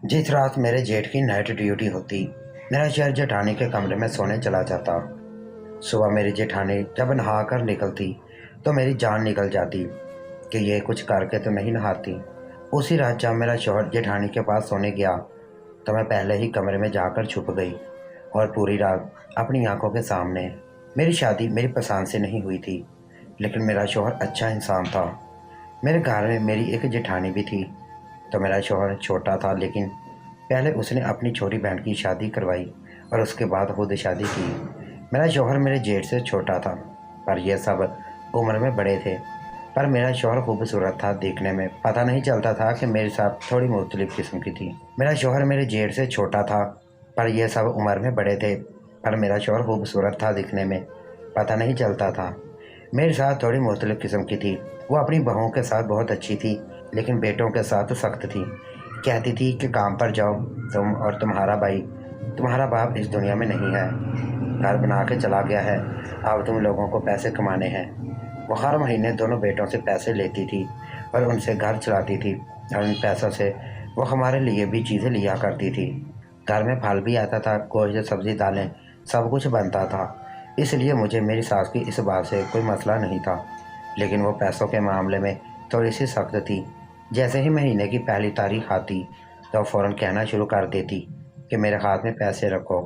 जिस रात मेरे जेठ की नाइट ड्यूटी होती, मेरा शहर जेठानी के कमरे में सोने चला जाता। सुबह मेरी जेठानी जब नहा कर निकलती तो मेरी जान निकल जाती कि ये कुछ करके तो नहीं नहाती। उसी रात जब मेरा शौहर जेठानी के पास सोने गया तो मैं पहले ही कमरे में जाकर छुप गई और पूरी रात अपनी आंखों के सामने। मेरी शादी मेरी पसंद से नहीं हुई थी, लेकिन मेरा शौहर अच्छा इंसान था। मेरे घर में मेरी एक जेठानी भी थी। तो मेरा शौहर छोटा था, लेकिन पहले उसने अपनी छोटी बहन की शादी करवाई और उसके बाद खुद शादी की। मेरा शौहर मेरे जेठ से छोटा था, पर यह सब उम्र में बड़े थे। पर मेरा शौहर खूबसूरत था देखने में, पता नहीं चलता था कि मेरे साथ थोड़ी मुख्तलिफ किस्म की थी। मेरा शौहर मेरे जेठ से छोटा था, पर यह सब उम्र में बड़े थे। पर मेरा शौहर खूबसूरत था दिखने में, पता नहीं चलता था। मेरे साथ थोड़ी मुख्तलिफ किस्म की थी। वो अपनी बहुओं के साथ बहुत अच्छी थी, लेकिन बेटों के साथ सख्त थी। कहती थी कि काम पर जाओ, तुम और तुम्हारा भाई, तुम्हारा बाप इस दुनिया में नहीं है, घर बना के चला गया है, अब तुम लोगों को पैसे कमाने हैं। वो हर महीने दोनों बेटों से पैसे लेती थी और उनसे घर चलाती थी, और उन पैसों से वो हमारे लिए भी चीज़ें लिया करती थी। घर में फल भी आता था, गोश्त, सब्जी, दालें, सब कुछ बनता था। इसलिए मुझे मेरी सास की इस बात से कोई मसला नहीं था, लेकिन वो पैसों के मामले में थोड़ी सी सख्त थी। जैसे ही महीने की पहली तारीख आती तो फ़ौरन कहना शुरू कर देती कि मेरे हाथ में पैसे रखो,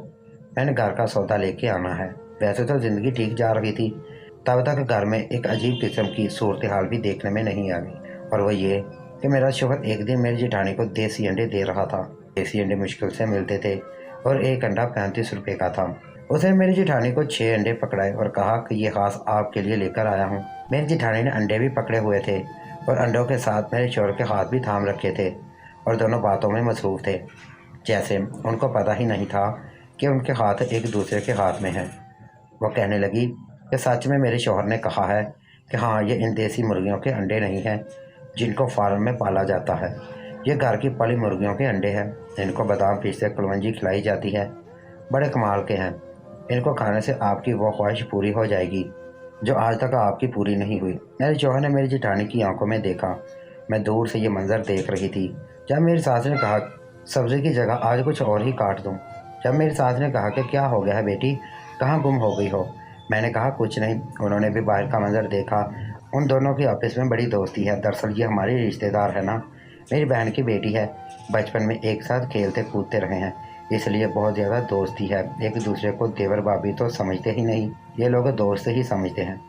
मैंने घर का सौदा लेके आना है। वैसे तो ज़िंदगी ठीक जा रही थी, तब तक घर में एक अजीब किस्म की सूरत हाल भी देखने में नहीं आ गई, और वह ये कि मेरा शौहर एक दिन मेरी जेठानी को देसी अंडे दे रहा था। देसी अंडे मुश्किल से मिलते थे और एक अंडा 35 रुपये का था। उसने मेरी जेठानी को 6 अंडे पकड़ाए और कहा कि ये खास आपके लिए लेकर आया हूँ। मेरी जेठानी ने अंडे भी पकड़े हुए थे और अंडों के साथ मेरे शौहर के हाथ भी थाम रखे थे, और दोनों बातों में मसरूफ़ थे, जैसे उनको पता ही नहीं था कि उनके हाथ एक दूसरे के हाथ में हैं। वो कहने लगी कि सच में मेरे शौहर ने कहा है कि हाँ, ये इन देसी मुर्गियों के अंडे नहीं हैं जिनको फार्म में पाला जाता है, ये घर की पली मुर्गियों के अंडे हैं। इनको बादाम पिस्ते कलवंजी खिलाई जाती है, बड़े कमाल के हैं। इनको खाने से आपकी वो ख्वाहिश पूरी हो जाएगी जो आज तक आपकी पूरी नहीं हुई। मेरे शौहर ने मेरी जेठानी की आंखों में देखा। मैं दूर से ये मंजर देख रही थी। जब मेरी सास ने कहा सब्ज़ी की जगह आज कुछ और ही काट दूँ। जब मेरी सास ने कहा कि क्या हो गया है बेटी, कहाँ गुम हो गई हो, मैंने कहा कुछ नहीं। उन्होंने भी बाहर का मंजर देखा। उन दोनों की आपस में बड़ी दोस्ती है। दरअसल ये हमारी रिश्तेदार है ना, मेरी बहन की बेटी है। बचपन में एक साथ खेलते कूदते रहे हैं, इसलिए बहुत ज़्यादा दोस्ती है। एक दूसरे को देवर भाभी तो समझते ही नहीं, ये लोग दोस्त ही समझते हैं।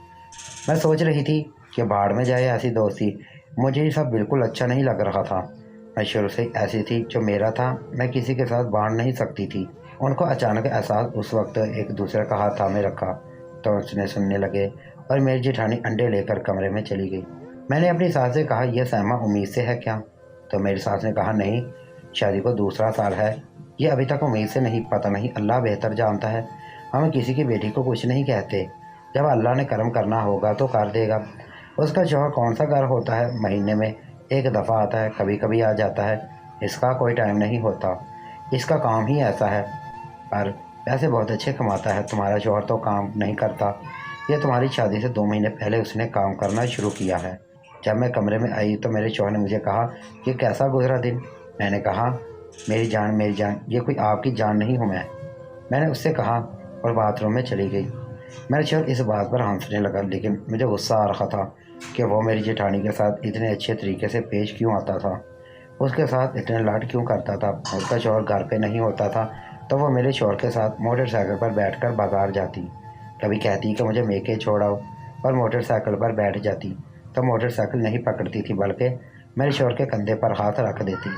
मैं सोच रही थी कि भाड़ में जाए ऐसी दोस्ती। मुझे ये सब बिल्कुल अच्छा नहीं लग रहा था। मैं शुरू से ऐसी थी, जो मेरा था मैं किसी के साथ बांट नहीं सकती थी। उनको अचानक एहसास उस वक्त एक दूसरे का हाथ थामे रखा तो उसने सुनने लगे, और मेरी जेठानी अंडे लेकर कमरे में चली गई। मैंने अपनी सास से कहा यह सहमा उम्मीद से है क्या? तो मेरी सास ने कहा नहीं, शादी को दूसरा साल है, ये अभी तक उम्मीद से नहीं, पता नहीं, अल्लाह बेहतर जानता है। हम किसी की बेटी को कुछ नहीं कहते, जब अल्लाह ने कर्म करना होगा तो कर देगा। उसका शौहर कौन सा घर होता है, महीने में एक दफ़ा आता है, कभी कभी आ जाता है, इसका कोई टाइम नहीं होता, इसका काम ही ऐसा है। पर पैसे बहुत अच्छे कमाता है। तुम्हारा शौहर तो काम नहीं करता, ये तुम्हारी शादी से 2 महीने पहले उसने काम करना शुरू किया है। जब मैं कमरे में आई तो मेरे शौहर ने मुझे कहा कि कैसा गुजरा दिन। मैंने कहा मेरी जान, ये कोई आपकी जान नहीं हूँ मैंने उससे कहा, और बाथरूम में चली गई। मेरा शौहर इस बात पर हंसने लगा, लेकिन मुझे गुस्सा आ रहा था कि वो मेरी जेठानी के साथ इतने अच्छे तरीके से पेश क्यों आता था, उसके साथ इतने लाड क्यों करता था। उसका शौहर घर पे नहीं होता था तो वो मेरे शौहर के साथ मोटरसाइकिल पर बैठकर बाजार जाती। कभी कहती कि मुझे मेके छोड़ाओ, और मोटरसाइकिल पर बैठ जाती तो मोटरसाइकिल नहीं पकड़ती थी, बल्कि मेरे शौहर के कंधे पर हाथ रख देती।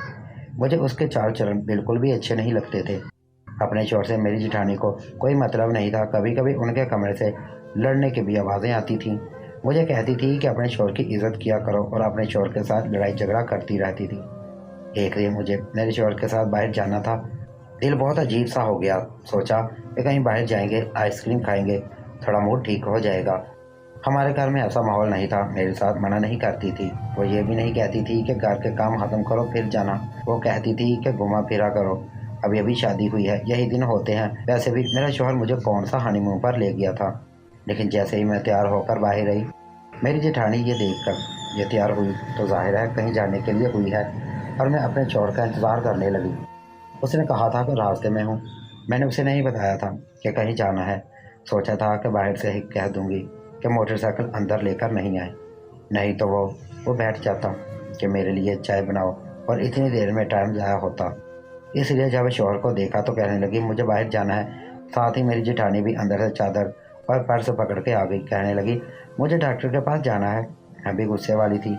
मुझे उसके चाल चलन बिल्कुल भी अच्छे नहीं लगते थे। अपने शौहर से मेरी जेठानी को कोई मतलब नहीं था। कभी कभी उनके कमरे से लड़ने की भी आवाज़ें आती थीं। मुझे कहती थी कि अपने शौहर की इज़्ज़त किया करो, और अपने शौहर के साथ लड़ाई झगड़ा करती रहती थी। एक दिन मुझे मेरे शौहर के साथ बाहर जाना था। दिल बहुत अजीब सा हो गया। सोचा कि कहीं बाहर जाएंगे, आइसक्रीम खाएंगे, थोड़ा मूड ठीक हो जाएगा। हमारे घर में ऐसा माहौल नहीं था। मेरे साथ मना नहीं करती थी। वो ये भी नहीं कहती थी कि घर के काम ख़त्म करो फिर जाना। वो कहती थी कि घुमा फिरा करो, अभी अभी शादी हुई है, यही दिन होते हैं। वैसे भी मेरा शौहर मुझे कौन सा हनीमून पर ले गया था। लेकिन जैसे ही मैं तैयार होकर बाहर आई, मेरी जेठानी ये देखकर ये तैयार हुई तो जाहिर है कहीं जाने के लिए हुई है। और मैं अपने शौहर का इंतज़ार करने लगी। उसने कहा था कि रास्ते में हूँ। मैंने उसे नहीं बताया था कि कहीं जाना है। सोचा था कि बाहर से ही कह दूंगी कि मोटरसाइकिल अंदर लेकर नहीं आए, नहीं तो वो बैठ जाता कि मेरे लिए चाय बनाओ, और इतनी देर में टाइम ज़ाया होता। इसलिए जब शौहर को देखा तो कहने लगी मुझे बाहर जाना है। साथ ही मेरी जेठानी भी अंदर से चादर और पर्स पकड़ के आ गई। कहने लगी मुझे डॉक्टर के पास जाना है। मैं भी गुस्से वाली थी।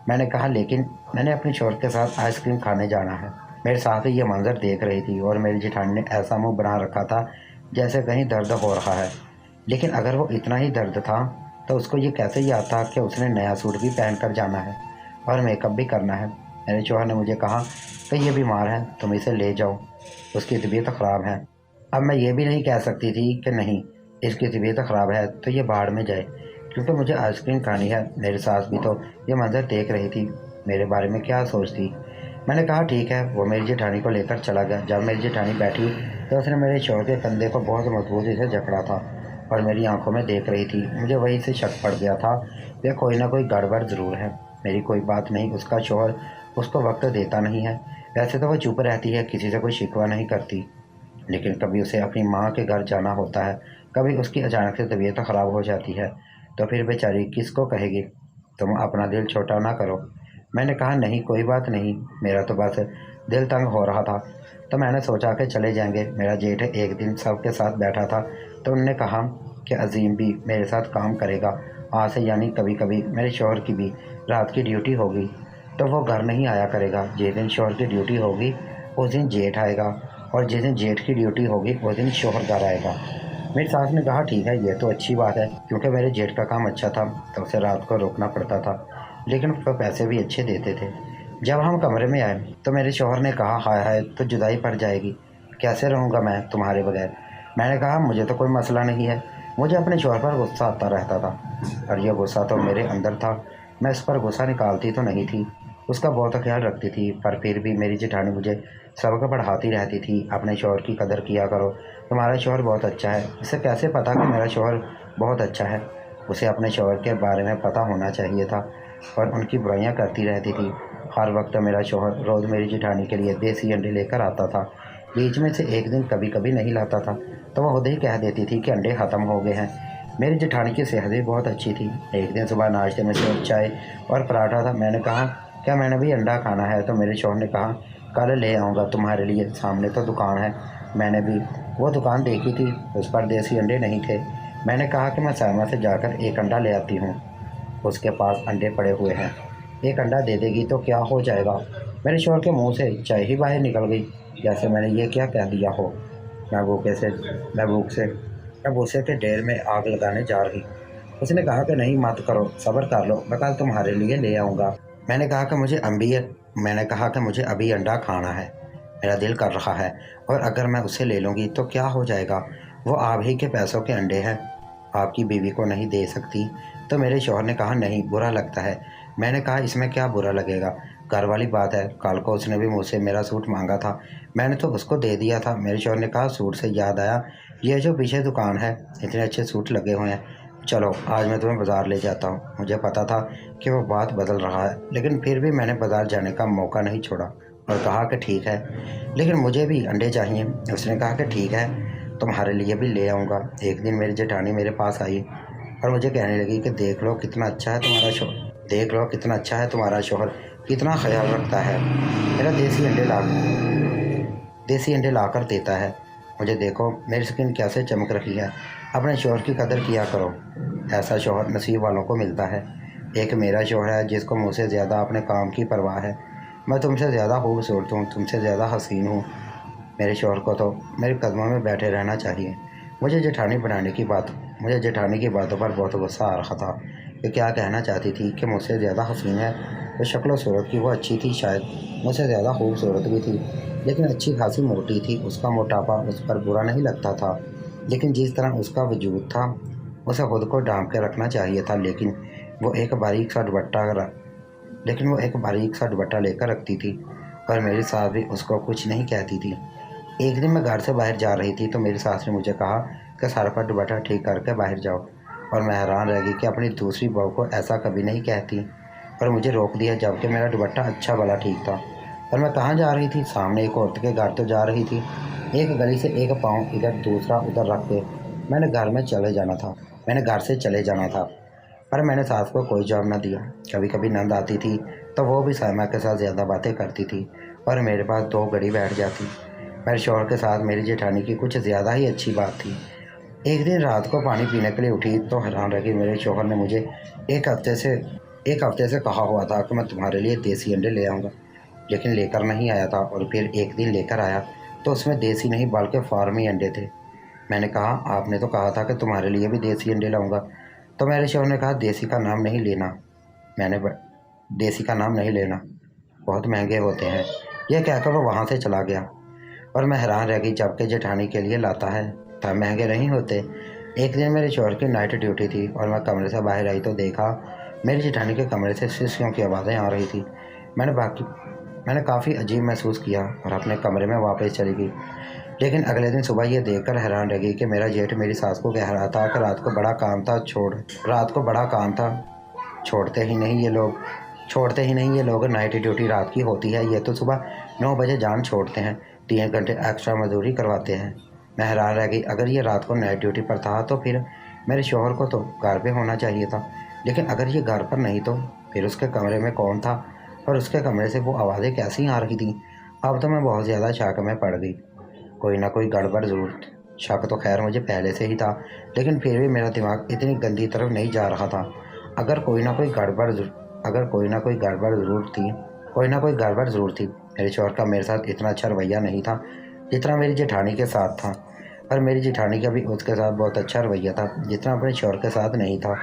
मैंने कहा लेकिन मैंने अपने शौहर के साथ आइसक्रीम खाने जाना है। मेरे साथ ही ये मंजर देख रही थी और मेरी जेठानी ने ऐसा मुंह बना रखा था जैसे कहीं दर्द हो रहा है। लेकिन अगर वो इतना ही दर्द था तो उसको ये कैसे याद था कि उसने नया सूट भी पहन कर जाना है और मेकअप भी करना है। मेरे शौहर ने मुझे कहा कि ये बीमार है, तुम इसे ले जाओ, उसकी तबीयत ख़राब है। अब मैं ये भी नहीं कह सकती थी कि नहीं, इसकी तबीयत ख़राब है तो ये बाहर में जाए, क्योंकि मुझे आइसक्रीम खानी है। मेरी सास भी तो ये मंजर देख रही थी, मेरे बारे में क्या सोचती। मैंने कहा ठीक है। वो मेरी जेठानी को लेकर चला गया। जब मेरी जेठानी बैठी तो उसने मेरे शौहर के कंधे को बहुत मजबूती से जकड़ा था और मेरी आंखों में देख रही थी। मुझे वहीं से शक पड़ गया था कि कोई ना कोई गड़बड़ ज़रूर है। मेरी कोई बात नहीं, उसका शौहर उसको वक्त देता नहीं है। वैसे तो वो चुप रहती है, किसी से कोई शिकवा नहीं करती, लेकिन कभी उसे अपनी माँ के घर जाना होता है, कभी उसकी अचानक से तबीयत ख़राब हो जाती है, तो फिर बेचारी किसको कहेगी। तुम अपना दिल छोटा ना करो। मैंने कहा नहीं, कोई बात नहीं, मेरा तो बस दिल तंग हो रहा था, तो मैंने सोचा कि चले जाएंगे। मेरा जेठ एक दिन सबके साथ बैठा था तो उन्होंने कहा कि अजीम भी मेरे साथ काम करेगा आज से, यानी कभी कभी मेरे शौहर की भी रात की ड्यूटी होगी तो वो घर नहीं आया करेगा। जिस दिन शौहर की ड्यूटी होगी उस दिन जेठ आएगा, और जिस दिन जेठ की ड्यूटी होगी उस दिन शौहर घर आएगा। मेरी सास ने कहा ठीक है, ये तो अच्छी बात है, क्योंकि मेरे जेठ का काम अच्छा था तो उसे रात को रोकना पड़ता था, लेकिन उसको पैसे भी अच्छे देते थे। जब हम कमरे में आए तो मेरे शौहर ने कहा हाय हाय, तो जुदाई पड़ जाएगी, कैसे रहूँगा मैं तुम्हारे बगैर। मैंने कहा मुझे तो कोई मसला नहीं है। मुझे अपने शौहर पर गुस्सा आता रहता था, और यह गुस्सा तो मेरे अंदर था। मैं इस पर गुस्सा निकालती तो नहीं थी, उसका बहुत ख्याल रखती थी, पर फिर भी मेरी जेठानी मुझे सबक पढ़ाती रहती थी अपने शौहर की कदर किया करो, तुम्हारा शौहर बहुत अच्छा है। इसे कैसे पता कि मेरा शौहर बहुत अच्छा है? उसे अपने शौहर के बारे में पता होना चाहिए था, और उनकी बुराइयां करती रहती थी। हर वक्त मेरा शौहर रोज़ मेरी जेठानी के लिए देसी अंडे लेकर आता था। बीच में से एक दिन कभी कभी नहीं लाता था तो वह खुद ही कह देती थी कि अंडे ख़त्म हो गए हैं। मेरी जेठानी की सेहत भी बहुत अच्छी थी। एक दिन सुबह नाश्ते में सिर्फ चाय और पराठा था। मैंने कहा क्या मैंने भी अंडा खाना है? तो मेरे शौहर ने कहा कल ले आऊँगा तुम्हारे लिए, सामने तो दुकान है। मैंने भी वो दुकान देखी थी, उस पर देसी अंडे नहीं थे। मैंने कहा कि मैं सामा से जाकर एक अंडा ले आती हूँ, उसके पास अंडे पड़े हुए हैं, एक अंडा दे देगी तो क्या हो जाएगा। मेरे शौहर के मुंह से चाय ही बाहर निकल गई, जैसे मैंने ये क्या कह दिया हो। मैं भूखे से मैं भूख से मैं भूसे के ढेर में आग लगाने जा रही। उसने कहा कि नहीं मत करो, सब्र कर लो, मैं कल तुम्हारे लिए ले आऊँगा। मैंने कहा कि मुझे अभी मैंने कहा कि मुझे अभी अंडा खाना है, मेरा दिल कर रहा है, और अगर मैं उसे ले लूँगी तो क्या हो जाएगा। वो आप ही के पैसों के अंडे हैं, आपकी बीवी को नहीं दे सकती। तो मेरे शौहर ने कहा नहीं, बुरा लगता है। मैंने कहा इसमें क्या बुरा लगेगा, घर वाली बात है। कल को उसने भी मुझसे मेरा सूट मांगा था, मैंने तो उसको दे दिया था। मेरे शौहर ने कहा सूट से याद आया, ये जो पीछे दुकान है इतने अच्छे सूट लगे हुए हैं, चलो आज मैं तुम्हें बाज़ार ले जाता हूँ। मुझे पता था कि वो बात बदल रहा है, लेकिन फिर भी मैंने बाज़ार जाने का मौका नहीं छोड़ा और कहा कि ठीक है, लेकिन मुझे भी अंडे चाहिए। उसने कहा कि ठीक है, तुम्हारे लिए भी ले आऊँगा। एक दिन मेरी जेठानी मेरे पास आई और मुझे कहने लगी कि देख लो कितना अच्छा है तुम्हारा शौहर, देख लो कितना अच्छा है तुम्हारा शौहर, कितना ख्याल रखता है, मेरा देसी अंडे लाकर देता है। मुझे देखो मेरी स्किन कैसे चमक रही है। अपने शौहर की कदर किया करो, ऐसा शौहर नसीब वालों को मिलता है। एक मेरा शौहर है जिसको मुझसे ज़्यादा अपने काम की परवाह है। मैं तुमसे ज़्यादा खूबसूरत हूँ, तुमसे ज़्यादा हसीन हूँ। मेरे शौहर को तो मेरे कदमों में बैठे रहना चाहिए। मुझे जेठानी की बातों पर बहुत गुस्सा आ रहा था कि क्या कहना चाहती थी कि मुझसे ज़्यादा हसीन है। तो शक्ल सूरत की वो अच्छी थी, शायद मुझसे ज़्यादा खूबसूरत भी थी, लेकिन अच्छी खासी मोटी थी। उसका मोटापा उस पर बुरा नहीं लगता था, लेकिन जिस तरह उसका वजूद था उसे खुद को ढांप के रखना चाहिए था। लेकिन वो एक बारीक सा दुपट्टा लेकर रखती थी, और मेरी सास भी उसको कुछ नहीं कहती थी। एक दिन मैं घर से बाहर जा रही थी तो मेरी सास ने मुझे कहा कि सर पर दुपट्टा ठीक करके बाहर जाओ, और मैं हैरान रह गई कि अपनी दूसरी बहू को ऐसा कभी नहीं कहती, और मुझे रोक दिया, जबकि मेरा दुपट्टा अच्छा भला ठीक था। पर मैं कहाँ जा रही थी? सामने एक औरत के घर तो जा रही थी। एक गली से एक पाँव इधर दूसरा उधर रख के मैंने घर में चले जाना था। मैंने घर से चले जाना था। पर मैंने सास को कोई जवाब न दिया। कभी कभी नंद आती थी तो वो भी साइमा के साथ ज़्यादा बातें करती थी और मेरे पास 2 घड़ी बैठ जाती। मेरे शौहर के साथ मेरी जेठानी की कुछ ज़्यादा ही अच्छी बात थी। एक दिन रात को पानी पीने के लिए उठी तो हैरान रह गई। मेरे शौहर ने मुझे एक हफ्ते से एक हफ्ते से कहा हुआ था कि मैं तुम्हारे लिए देसी अंडे ले आऊँगा, लेकिन लेकर नहीं आया था। और फिर एक दिन लेकर आया तो उसमें देसी नहीं बल्कि फार्मी अंडे थे। मैंने कहा, आपने तो कहा था कि तुम्हारे लिए भी देसी अंडे लाऊंगा। तो मेरे शौहर ने कहा, देसी का नाम नहीं लेना। मैंने देसी का नाम नहीं लेना, बहुत महंगे होते हैं। यह कहकर वो वहाँ से चला गया और मैं हैरान रह गई, जबकि जेठानी के लिए लाता है तब महंगे नहीं होते। एक दिन मेरे शौहर की नाइट ड्यूटी थी और मैं कमरे से बाहर आई तो देखा मेरी जेठानी के कमरे से शीशियों की आवाज़ें आ रही थी। मैंने काफ़ी अजीब महसूस किया और अपने कमरे में वापस चली गई। लेकिन अगले दिन सुबह ये देखकर हैरान रह गई कि मेरा जेठ मेरी सास को कह रहा था कि रात को बड़ा काम था, छोड़ते ही नहीं ये लोग नाइट ड्यूटी रात की होती है, ये तो सुबह 9 बजे जान छोड़ते हैं, 3 घंटे एक्स्ट्रा मजदूरी करवाते हैं। मैं हैरान रह गई, अगर ये रात को नाइट ड्यूटी पर था तो फिर मेरे शौहर को तो घर पे होना चाहिए था। लेकिन अगर ये घर पर नहीं तो फिर उसके कमरे में कौन था और उसके कमरे से वो आवाज़ें कैसी आ रही थी? अब तो मैं बहुत ज़्यादा शक में पड़ गई। कोई ना कोई गड़बड़ ज़रूर थी। शक तो खैर मुझे पहले से ही था, लेकिन फिर भी मेरा दिमाग इतनी गंदी तरफ नहीं जा रहा था। अगर कोई ना कोई गड़बड़ ज़रूर थी। मेरे शौहर का मेरे साथ इतना अच्छा रवैया नहीं था जितना मेरी जेठानी के साथ था, पर मेरी जेठानी का भी उसके साथ बहुत अच्छा रवैया था जितना अपने शौहर के साथ नहीं था।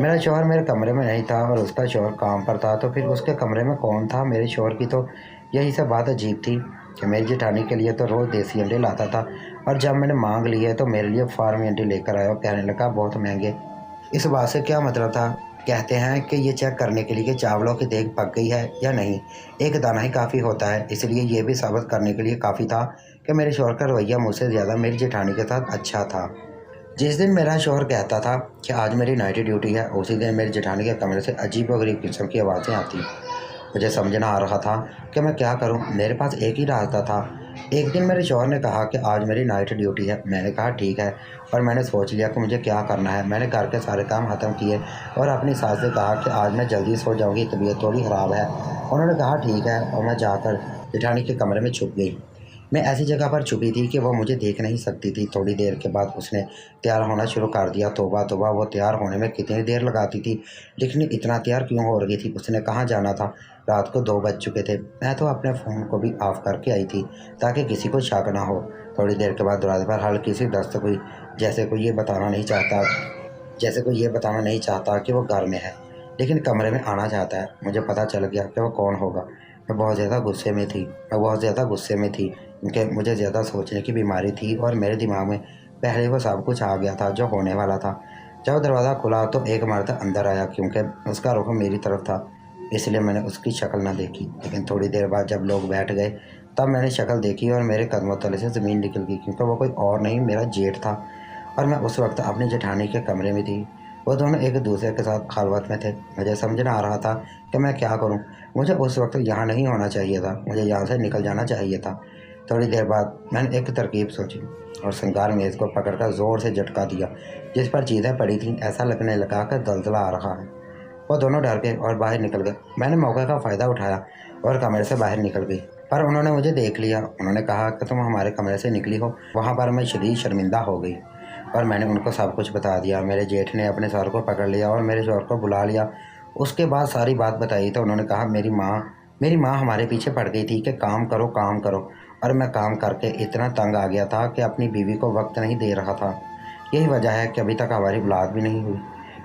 मेरा शौहर मेरे कमरे में नहीं था और उसका शौहर काम पर था, तो फिर उसके कमरे में कौन था? मेरे शौहर की तो यही सब बात अजीब थी कि मेरी जेठानी के लिए तो रोज़ देसी अंडे लाता था और जब मैंने मांग लिए तो मेरे लिए फार्मी अंडे लेकर आया और कहने लगा बहुत महंगे। इस बात से क्या मतलब था? कहते हैं कि ये चेक करने के लिए कि चावलों की देग पक गई है या नहीं, एक दाना ही काफ़ी होता है। इसलिए ये भी साबित करने के लिए काफ़ी था कि मेरे शौहर का रवैया मुझसे ज़्यादा मेरी जेठानी के साथ अच्छा था। जिस दिन मेरा शौहर कहता था कि आज मेरी नाइट ड्यूटी है, उसी दिन मेरी जेठानी के कमरे से अजीब व गरीब किस्म की आवाज़ें आती। मुझे समझ ना आ रहा था कि मैं क्या करूं। मेरे पास एक ही रास्ता था। एक दिन मेरे शौहर ने कहा कि आज मेरी नाइट ड्यूटी है। मैंने कहा ठीक है, और मैंने सोच लिया कि मुझे क्या करना है। मैंने घर के सारे काम ख़त्म किए और अपनी सास से कहा कि आज मैं जल्दी सो जाऊंगी, तबीयत थोड़ी ख़राब है। उन्होंने कहा ठीक है, और मैं जाकर जेठानी के कमरे में छुप गई। मैं ऐसी जगह पर छुपी थी कि वो मुझे देख नहीं सकती थी। थोड़ी देर के बाद उसने तैयार होना शुरू कर दिया। तौबा तौबा, वो तैयार होने में कितनी देर लगाती थी, लेकिन इतना तैयार क्यों हो रही थी? उसने कहाँ जाना था? रात को 2 बज चुके थे। मैं तो अपने फ़ोन को भी ऑफ करके आई थी ताकि किसी को शक ना हो। थोड़ी देर के बाद दरवाजे पर हल्की सी दस्तक हुई, जैसे कोई ये बताना नहीं चाहता कि वो घर में है, लेकिन कमरे में आना चाहता है। मुझे पता चल गया कि वो कौन होगा। मैं बहुत ज़्यादा गुस्से में थी क्योंकि मुझे ज़्यादा सोचने की बीमारी थी और मेरे दिमाग में पहले वो सब कुछ आ गया था जो होने वाला था। जब दरवाज़ा खुला तो एक मर्द अंदर आया। क्योंकि उसका रुख मेरी तरफ था, इसलिए मैंने उसकी शक्ल ना देखी। लेकिन थोड़ी देर बाद जब लोग बैठ गए तब मैंने शक्ल देखी और मेरे कदमों तले से ज़मीन निकल गई, क्योंकि वो कोई और नहीं, मेरा जेठ था। और मैं उस वक्त अपनी जेठानी के कमरे में थी। वो दोनों एक दूसरे के साथ खालवत में थे। मुझे समझ ना आ रहा था कि मैं क्या करूं। मुझे उस वक्त यहाँ नहीं होना चाहिए था, मुझे यहाँ से निकल जाना चाहिए था। थोड़ी देर बाद मैंने एक तरकीब सोची और श्रृंगार मेज़ को पकड़कर ज़ोर से झटका दिया, जिस पर चीज़ें पड़ी थीं। ऐसा लगने लगा कि दलदला आ रहा है। वो दोनों डर गए और बाहर निकल गए। मैंने मौके का फ़ायदा उठाया और कमरे से बाहर निकल गई, पर उन्होंने मुझे देख लिया। उन्होंने कहा कि तुम हमारे कमरे से निकली हो। वहाँ पर मैं शदीद शर्मिंदा हो गई और मैंने उनको सब कुछ बता दिया। मेरे जेठ ने अपने सर को पकड़ लिया और मेरे शौहर को बुला लिया। उसके बाद सारी बात बताई तो उन्होंने कहा मेरी माँ हमारे पीछे पड़ गई थी कि काम करो काम करो, और मैं काम करके इतना तंग आ गया था कि अपनी बीवी को वक्त नहीं दे रहा था। यही वजह है कि अभी तक हमारी औलाद भी नहीं हुई।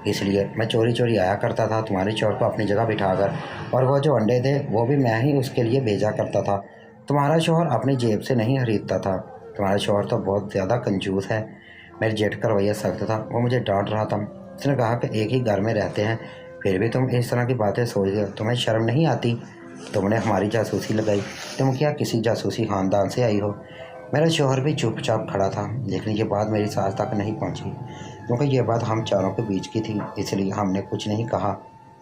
इसलिए मैं चोरी चोरी आया करता था तुम्हारे शौहर को अपनी जगह बिठाकर, और वो जो अंडे थे वो भी मैं ही उसके लिए भेजा करता था। तुम्हारा शौहर अपनी जेब से नहीं खरीदता था। तुम्हारा शौहर तो बहुत ज़्यादा कंजूस है। मेरे जेठ का रवैया सख्त था। वो मुझे डांट रहा था। उसने कहा कि एक ही घर में रहते हैं, फिर भी तुम इस तरह की बातें सोचते हो। तुम्हें शर्म नहीं आती? तुमने हमारी जासूसी लगाई। तुम क्या किसी जासूसी ख़ानदान से आई हो? मेरा शौहर भी चुपचाप खड़ा था, लेकिन ये बात मेरी सास तक नहीं पहुंची, क्योंकि ये बात हम चारों के बीच की थी, इसलिए हमने कुछ नहीं कहा।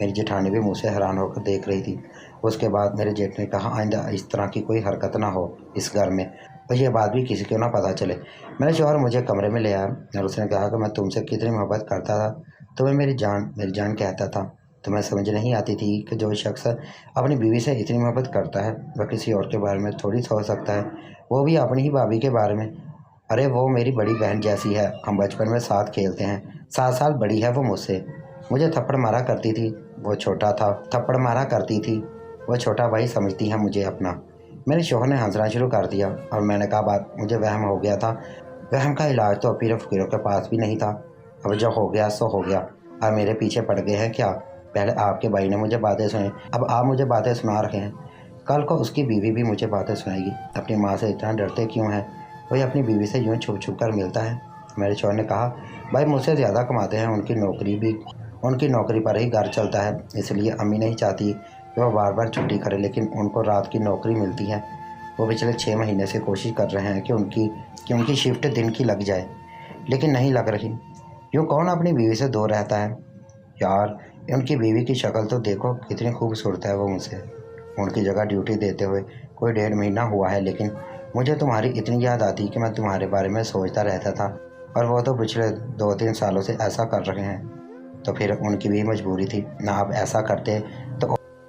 मेरी जेठानी भी मुझसे हैरान होकर देख रही थी उसके बाद मेरे जेठ ने कहा, आइंदा इस तरह की कोई हरकत ना हो इस घर में, और ये बात भी किसी को ना पता चले। मेरे शौहर मुझे कमरे में ले आया और उसने कहा कि मैं तुमसे कितनी मोहब्बत करता था, तुम्हें मेरी जान कहता था। तुम्हें समझ नहीं आती थी कि जो शख्स अपनी बीवी से इतनी मोहब्बत करता है वह किसी और के बारे में थोड़ी सोच सकता है, वो भी अपनी ही भाभी के बारे में। अरे वो मेरी बड़ी बहन जैसी है, हम बचपन में साथ खेलते हैं, 7 साल बड़ी है वो मुझसे। मुझे थप्पड़ मारा करती थी, वो छोटा था, थप्पड़ मारा करती थी, वो छोटा भाई समझती है मुझे अपना। मेरे शौहर ने हंसना शुरू कर दिया और मैंने कहा, बात मुझे वहम हो गया था। वहम का इलाज तो पीरों फकीरों के पास भी नहीं था। अब जो हो गया सो हो गया। अब मेरे पीछे पड़ गए हैं क्या? पहले आपके भाई ने मुझे बातें सुनाई, अब आप मुझे बातें सुना रहे हैं। कल को उसकी बीवी भी मुझे बातें सुनाएगी। अपनी माँ से इतना डरते क्यों हैं? कोई अपनी बीवी से यूँ छुप छुप कर मिलता है? मेरे शौहर ने कहा, भाई मुझसे ज़्यादा कमाते हैं, उनकी नौकरी पर ही घर चलता है, इसलिए अम्मी नहीं चाहती कि वो बार बार छुट्टी करे, लेकिन उनको रात की नौकरी मिलती है। वो पिछले 6 महीने से कोशिश कर रहे हैं कि उनकी शिफ्ट दिन की लग जाए, लेकिन नहीं लग रही। यूँ कौन अपनी बीवी से दूर रहता है? यार, उनकी बीवी की शक्ल तो देखो, कितनी खूबसूरत है वो मुझसे। उनकी जगह ड्यूटी देते हुए कोई 1.5 महीना हुआ है, लेकिन मुझे तुम्हारी इतनी याद आती कि मैं तुम्हारे बारे में सोचता रहता था, और वो तो पिछले 2-3 सालों से ऐसा कर रहे हैं। तो फिर उनकी भी मजबूरी थी ना, अब ऐसा करते तो